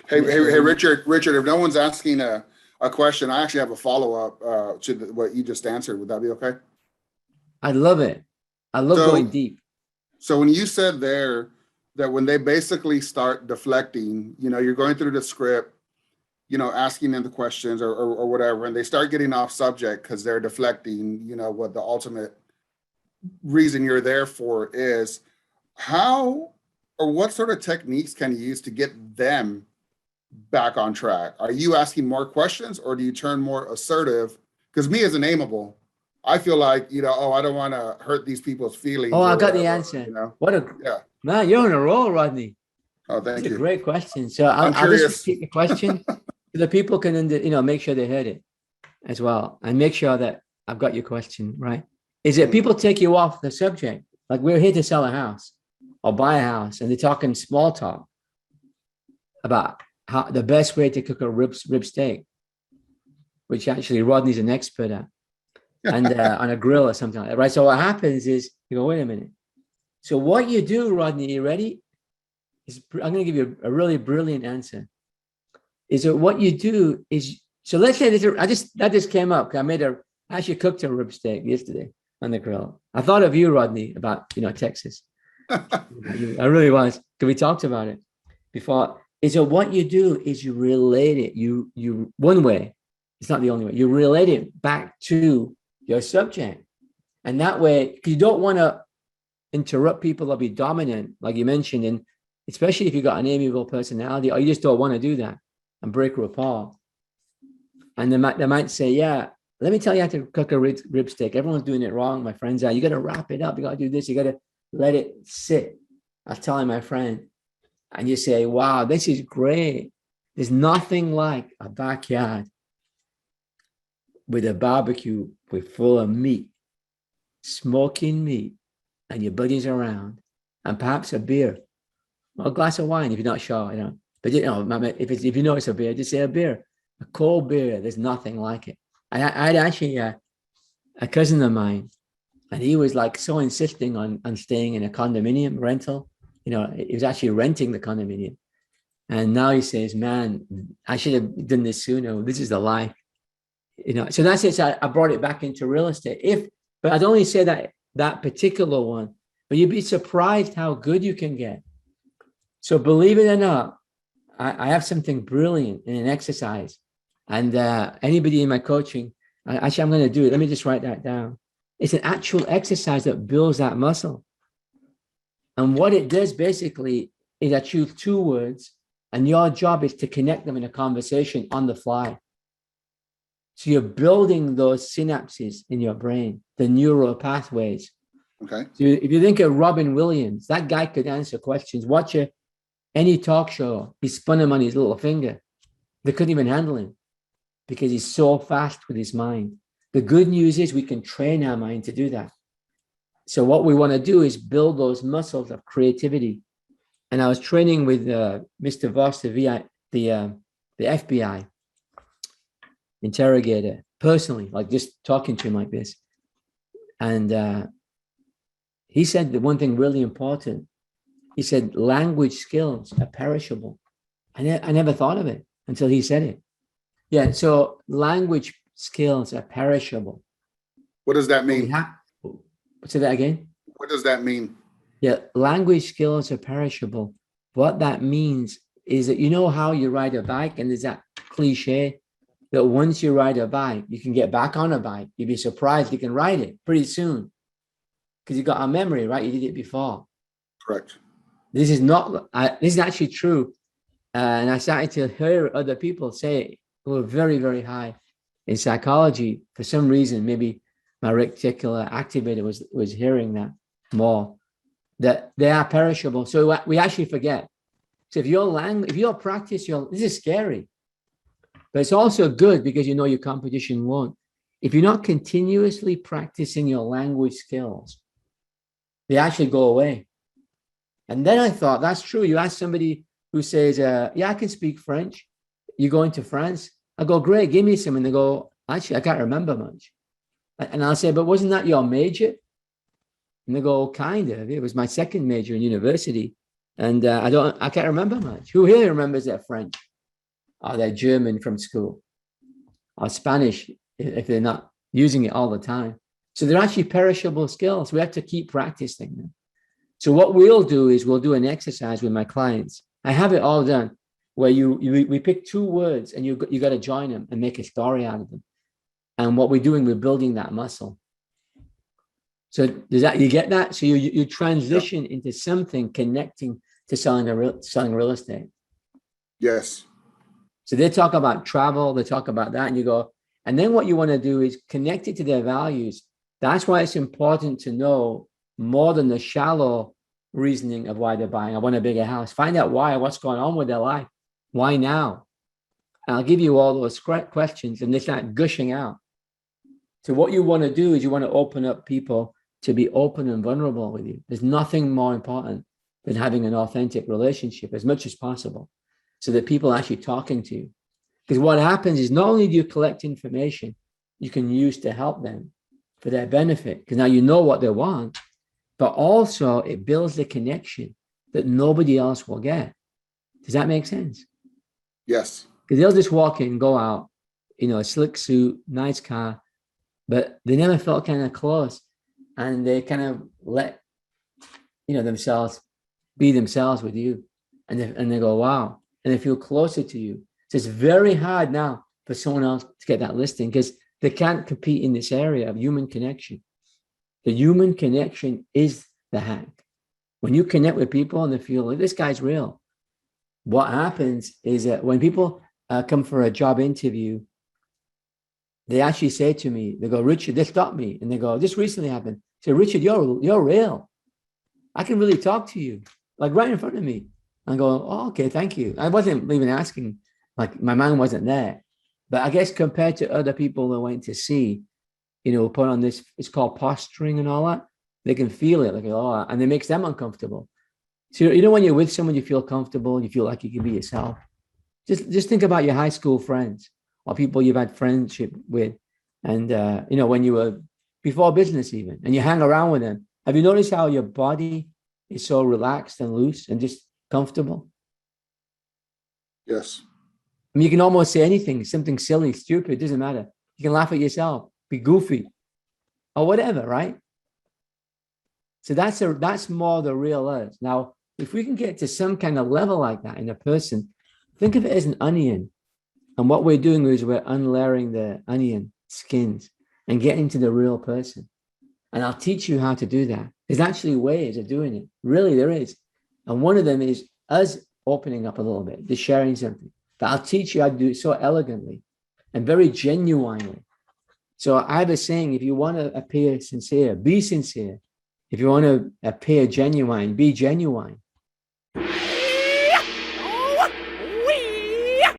Hey, Richard, if no one's asking a question, I actually have a follow-up to what you just answered. Would that be okay? I love it. I love going deep. So when you said there that when they basically start deflecting, you're going through the script, asking them the questions or whatever, and they start getting off subject because they're deflecting, what the ultimate reason you're there for is, how or what sort of techniques can you use to get them back on track? Are you asking more questions or do you turn more assertive? Because me as an aimable, I feel like, I don't want to hurt these people's feelings. Oh, I got the answer. Man, you're on a roll, Rodney. Oh, thank you. That's a great question. So I'll just repeat the question so the people can, make sure they heard it as well, and make sure that I've got your question right. Is it people take you off the subject? Like, we're here to sell a house or buy a house, and they're talking small talk about how the best way to cook a rib steak, which actually Rodney's an expert at, and on a grill or something like that, right? So what happens is you go, wait a minute. So what you do, Rodney, you ready? I'm going to give you a really brilliant answer. Is that what you do is, so let's say that just came up. I actually cooked a rib steak yesterday on the grill. I thought of you, Rodney, about, Texas. I really was, because we talked about it before. So what you do is you relate it. You one way, it's not the only way. You relate it back to your subject. And that way, because you don't want to interrupt people or be dominant, like you mentioned, and especially if you've got an amiable personality, or you just don't want to do that and break rapport. And they might say, yeah, let me tell you how to cook a rib steak. Everyone's doing it wrong. My friends are. You got to wrap it up. You got to do this. You got to let it sit. I was telling my friend, and you say, wow, this is great. There's nothing like a backyard with a barbecue full of meat, smoking meat, and your buddies around, and perhaps a beer or a glass of wine if you're not sure, But if you know it's a beer, just say a beer, a cold beer. There's nothing like it. I had actually a cousin of mine, and he was like so insisting on staying in a condominium rental. He was actually renting the condominium. And now he says, man, I should have done this sooner. This is the life. So that's it. So I brought it back into real estate. But I'd only say that particular one, but you'd be surprised how good you can get. So believe it or not, I have something brilliant in an exercise. And anybody in my coaching, I'm going to do it. Let me just write that down. It's an actual exercise that builds that muscle. And what it does basically is I choose two words, and your job is to connect them in a conversation on the fly. So you're building those synapses in your brain, the neural pathways. Okay. So if you think of Robin Williams, that guy could answer questions. Watch any talk show. He spun him on his little finger. They couldn't even handle him because he's so fast with his mind. The good news is we can train our mind to do that. So what we want to do is build those muscles of creativity. And I was training with Mr. Voss, the FBI interrogator, personally, like just talking to him like this. And he said the one thing really important. He said, language skills are perishable. I never thought of it until he said it. Yeah, so language skills are perishable. What does that mean? Say that again. What does that mean? Yeah, language skills are perishable. What that means is that how you ride a bike, and there's that cliche that once you ride a bike, you can get back on a bike. You'd be surprised you can ride it pretty soon because you got a memory, right? You did it before. Correct. This is actually true. And I started to hear other people say who are very, very high in psychology. For some reason, maybe my reticular activator was hearing that more, that they are perishable. So we actually forget. So if your practice, this is scary, but it's also good because your competition won't. If you're not continuously practicing your language skills, they actually go away. And then I thought, that's true. You ask somebody who says, yeah, I can speak French. You going to France? I go, great, give me some. And they go, actually, I can't remember much. And I'll say, but wasn't that your major? And they go, kind of. It was my second major in university. And I can't remember much. Who here remembers their French? or they're German from school, or Spanish if they're not using it all the time. So they're actually perishable skills. We have to keep practicing them. So what we'll do is we'll do an exercise with my clients. I have it all done where we pick 2 words and you got to join them and make a story out of them. And what we're doing, we're building that muscle. So does that, you get that? So you transition into something connecting to selling real estate. Yes. So they talk about travel, they talk about that, and you go, and then what you want to do is connect it to their values. That's why it's important to know more than the shallow reasoning of why they're buying. I want a bigger house. Find out why, what's going on with their life. Why now? And I'll give you all those questions and they start gushing out. So what you want to do is you want to open up people to be open and vulnerable with you. There's nothing more important than having an authentic relationship as much as possible so that people are actually talking to you. Because what happens is not only do you collect information you can use to help them for their benefit, because now you know what they want, but also it builds the connection that nobody else will get. Does that make sense? Yes. Because they'll just walk in, go out, a slick suit, nice car, but they never felt kind of close. And they kind of let, themselves be themselves with you. And they go, wow. And they feel closer to you. So it's very hard now for someone else to get that listing because they can't compete in this area of human connection. The human connection is the hack. When you connect with people and they feel like this guy's real, what happens is that when people come for a job interview, they actually say to me, they go, Richard, they stop me. And they go, this recently happened. Say, Richard, you're real. I can really talk to you, like right in front of me. I go, oh, okay, thank you. I wasn't even asking, like my mind wasn't there. But I guess compared to other people they went to see, put on this, it's called posturing and all that. They can feel it, like, oh, and it makes them uncomfortable. So, when you're with someone, you feel comfortable, you feel like you can be yourself. Just think about your high school friends or people you've had friendship with. And, when you were before business even, and you hang around with them. Have you noticed how your body is so relaxed and loose and just comfortable? Yes. I mean, you can almost say anything, something silly, stupid, it doesn't matter. You can laugh at yourself, be goofy or whatever, right? So that's more the real us. Now, if we can get to some kind of level like that in a person, think of it as an onion. And what we're doing is we're unlayering the onion skins and getting to the real person. And I'll teach you how to do that. There's actually ways of doing it. Really, there is. And one of them is us opening up a little bit, just sharing something. But I'll teach you how to do it so elegantly and very genuinely. So I have a saying, if you want to appear sincere, be sincere. If you want to appear genuine, be genuine.